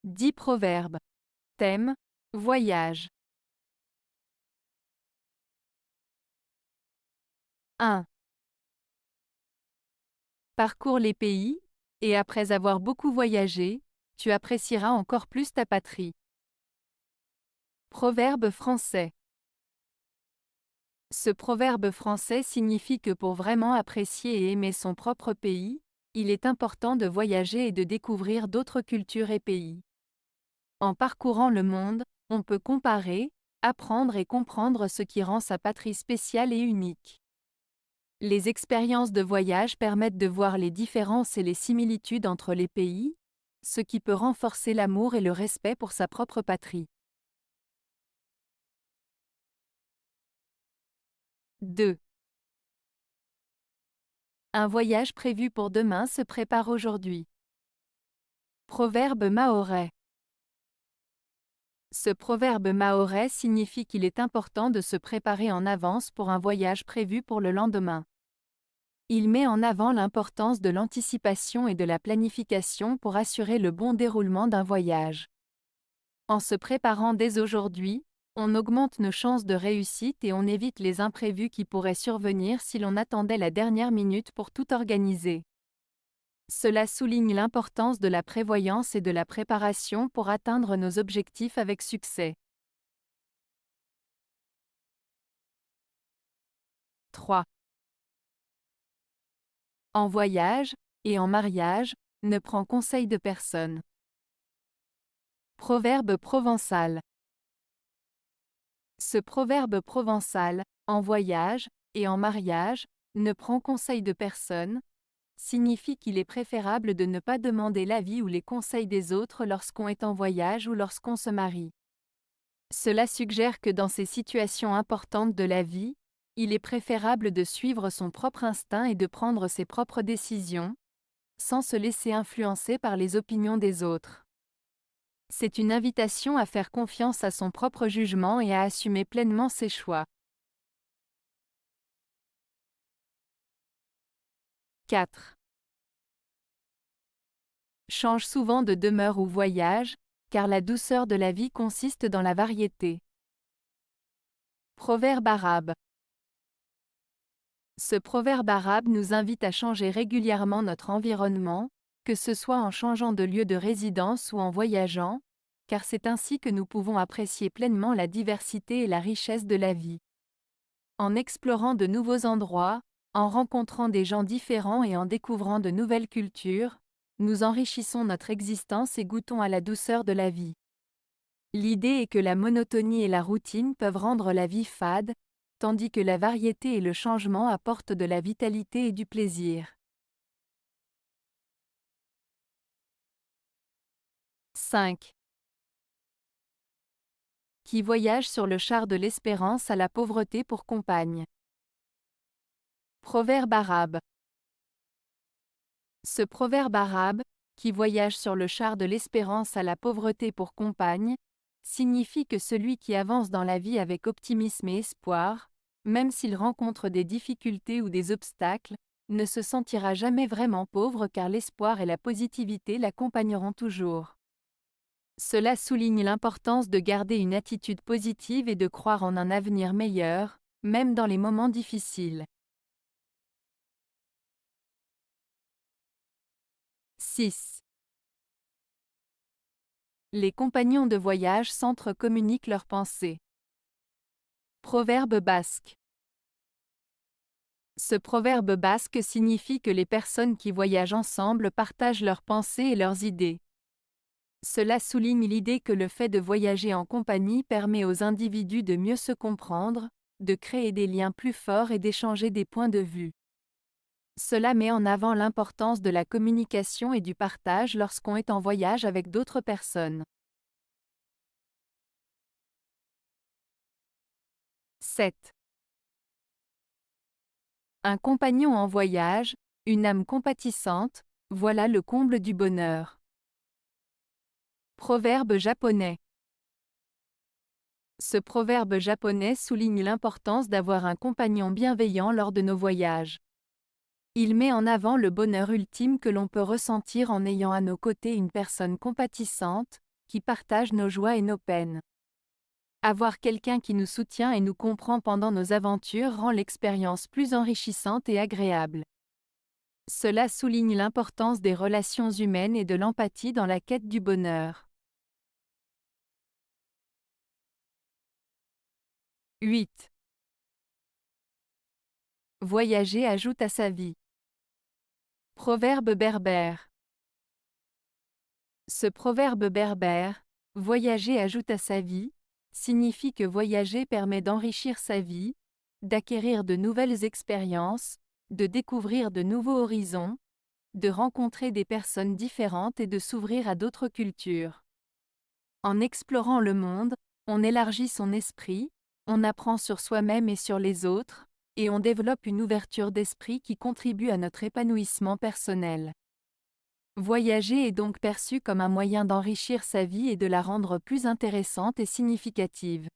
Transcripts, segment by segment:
10 proverbes. Thème: voyage. 1. Parcours les pays, et après avoir beaucoup voyagé, tu apprécieras encore plus ta patrie. Proverbe français. Ce proverbe français signifie que pour vraiment apprécier et aimer son propre pays, il est important de voyager et de découvrir d'autres cultures et pays. En parcourant le monde, on peut comparer, apprendre et comprendre ce qui rend sa patrie spéciale et unique. Les expériences de voyage permettent de voir les différences et les similitudes entre les pays, ce qui peut renforcer l'amour et le respect pour sa propre patrie. 2. Un voyage prévu pour demain se prépare aujourd'hui. Proverbe mahorais. Ce proverbe mahorais signifie qu'il est important de se préparer en avance pour un voyage prévu pour le lendemain. Il met en avant l'importance de l'anticipation et de la planification pour assurer le bon déroulement d'un voyage. En se préparant dès aujourd'hui, on augmente nos chances de réussite et on évite les imprévus qui pourraient survenir si l'on attendait la dernière minute pour tout organiser. Cela souligne l'importance de la prévoyance et de la préparation pour atteindre nos objectifs avec succès. 3. En voyage, et en mariage, ne prends conseil de personne. Proverbe provençal. Ce proverbe provençal, en voyage, et en mariage, ne prend conseil de personne, signifie qu'il est préférable de ne pas demander l'avis ou les conseils des autres lorsqu'on est en voyage ou lorsqu'on se marie. Cela suggère que dans ces situations importantes de la vie, il est préférable de suivre son propre instinct et de prendre ses propres décisions, sans se laisser influencer par les opinions des autres. C'est une invitation à faire confiance à son propre jugement et à assumer pleinement ses choix. 4. Change souvent de demeure ou voyage, car la douceur de la vie consiste dans la variété. Proverbe arabe. Ce proverbe arabe nous invite à changer régulièrement notre environnement, que ce soit en changeant de lieu de résidence ou en voyageant, car c'est ainsi que nous pouvons apprécier pleinement la diversité et la richesse de la vie. En explorant de nouveaux endroits, en rencontrant des gens différents et en découvrant de nouvelles cultures, nous enrichissons notre existence et goûtons à la douceur de la vie. L'idée est que la monotonie et la routine peuvent rendre la vie fade, tandis que la variété et le changement apportent de la vitalité et du plaisir. 5. Qui voyage sur le char de l'espérance a la pauvreté pour compagne. Proverbe arabe. Ce proverbe arabe, qui voyage sur le char de l'espérance a la pauvreté pour compagne, signifie que celui qui avance dans la vie avec optimisme et espoir, même s'il rencontre des difficultés ou des obstacles, ne se sentira jamais vraiment pauvre car l'espoir et la positivité l'accompagneront toujours. Cela souligne l'importance de garder une attitude positive et de croire en un avenir meilleur, même dans les moments difficiles. 6. Les compagnons de voyage s'entre-communiquent leurs pensées. Proverbe basque. Ce proverbe basque signifie que les personnes qui voyagent ensemble partagent leurs pensées et leurs idées. Cela souligne l'idée que le fait de voyager en compagnie permet aux individus de mieux se comprendre, de créer des liens plus forts et d'échanger des points de vue. Cela met en avant l'importance de la communication et du partage lorsqu'on est en voyage avec d'autres personnes. 7. Un compagnon en voyage, une âme compatissante, voilà le comble du bonheur. Proverbe japonais. Ce proverbe japonais souligne l'importance d'avoir un compagnon bienveillant lors de nos voyages. Il met en avant le bonheur ultime que l'on peut ressentir en ayant à nos côtés une personne compatissante, qui partage nos joies et nos peines. Avoir quelqu'un qui nous soutient et nous comprend pendant nos aventures rend l'expérience plus enrichissante et agréable. Cela souligne l'importance des relations humaines et de l'empathie dans la quête du bonheur. 8. Voyager ajoute à sa vie. Proverbe berbère. Ce proverbe berbère, voyager ajoute à sa vie, signifie que voyager permet d'enrichir sa vie, d'acquérir de nouvelles expériences, de découvrir de nouveaux horizons, de rencontrer des personnes différentes et de s'ouvrir à d'autres cultures. En explorant le monde, on élargit son esprit, on apprend sur soi-même et sur les autres, et on développe une ouverture d'esprit qui contribue à notre épanouissement personnel. Voyager est donc perçu comme un moyen d'enrichir sa vie et de la rendre plus intéressante et significative.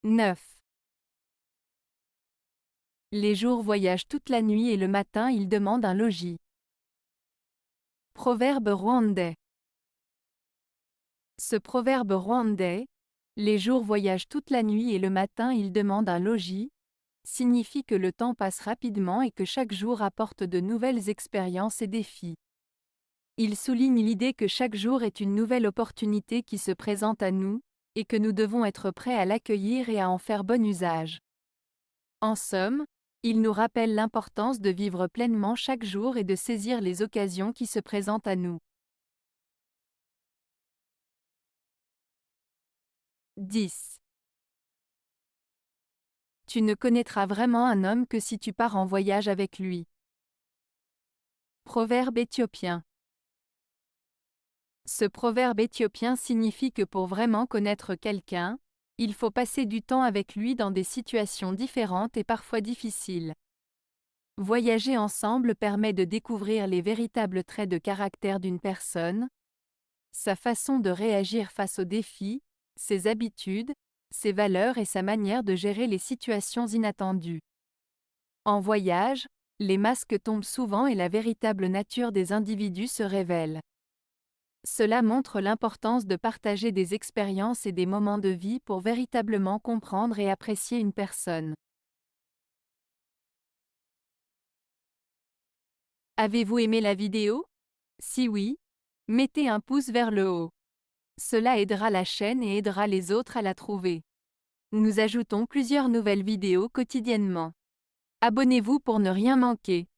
9. Les jours voyagent toute la nuit et le matin ils demandent un logis. Proverbe rwandais. Ce proverbe rwandais, les jours voyagent toute la nuit et le matin ils demandent un logis, signifie que le temps passe rapidement et que chaque jour apporte de nouvelles expériences et défis. Il souligne l'idée que chaque jour est une nouvelle opportunité qui se présente à nous, et que nous devons être prêts à l'accueillir et à en faire bon usage. En somme, il nous rappelle l'importance de vivre pleinement chaque jour et de saisir les occasions qui se présentent à nous. 10. Tu ne connaîtras vraiment un homme que si tu pars en voyage avec lui. Proverbe éthiopien. Ce proverbe éthiopien signifie que pour vraiment connaître quelqu'un, il faut passer du temps avec lui dans des situations différentes et parfois difficiles. Voyager ensemble permet de découvrir les véritables traits de caractère d'une personne, sa façon de réagir face aux défis, ses habitudes, ses valeurs et sa manière de gérer les situations inattendues. En voyage, les masques tombent souvent et la véritable nature des individus se révèle. Cela montre l'importance de partager des expériences et des moments de vie pour véritablement comprendre et apprécier une personne. Avez-vous aimé la vidéo? Si oui, mettez un pouce vers le haut. Cela aidera la chaîne et aidera les autres à la trouver. Nous ajoutons plusieurs nouvelles vidéos quotidiennement. Abonnez-vous pour ne rien manquer.